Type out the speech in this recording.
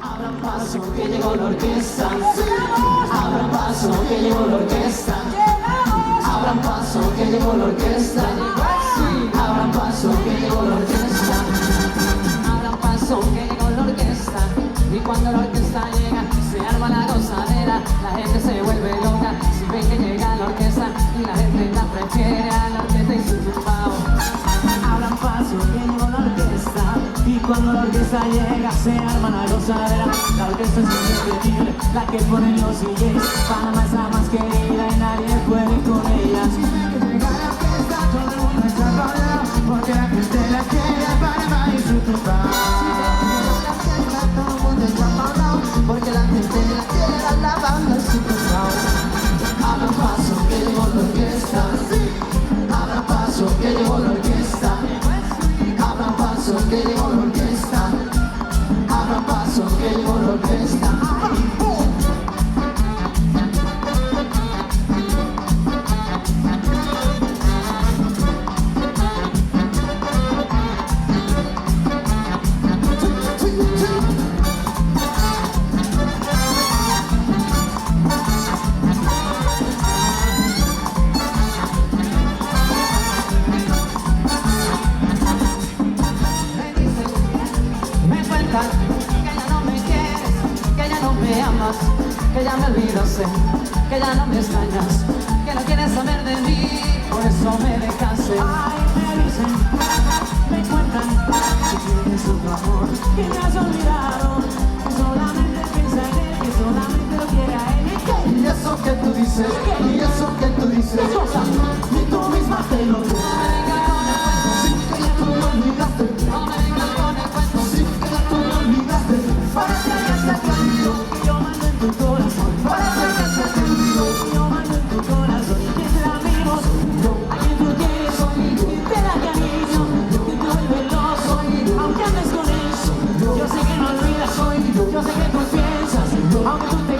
Abran paso que llegó la orquesta. Abran paso que llegó la orquesta. Abran paso que llegó la orquesta. Abran paso que llegó la orquesta. Abran paso que llegó la orquesta. Y cuando la orquesta llega se arma la gozadera. La gente se vuelve loca si ven que llega la orquesta. Y la gente la prefiere a la orquesta y su tumbao. Abran paso que llegó la orquesta. Y cuando la orquesta llega se arma la gozadera. La orquesta es indescriptible, la que ponen los DJs. Panamá es la más querida y nadie puede con ella. Si ven que llega la orquesta todo el mundo está rodeado, porque la gente la quiere a Panamá y su tumbao. Si ven que llega la orquesta todo el mundo está rodeado, porque la gente la quiere a la banda y su tumbao. Abran paso que llegó la orquesta. Abran paso que llegó la orquesta. Abran paso que llegó la orquesta. Abran paso que llegó la orquesta. Que ya no me quieres, que ya no me amas, que ya me olvidaste, que ya no me extrañas, que no quieres saber de mí, por eso me dejaste. Ay, me dicen, me cuentan que tienes otro amor, que me has olvidado, que solamente piensa en él, que solamente lo quiere a él. Y eso que tú dices, y eso que tú dices, ni tú misma te lo crees. Sí, que ya tú me olvidaste. No me vengas con el cuento. Sí, que ya tú me olvidaste. Parece que se te olvidó. Y yo mando en tu corazón. Parece que se te olvidó. Y yo mando en tu corazón. Y es el amigo soy yo. A quien tú quieres soy yo. Y te da cariño. Que te vuelve loco. Soy yo. Aunque andes con él. Yo sé que no olvidas. Soy yo. Yo sé que tú piensas. Aunque tú te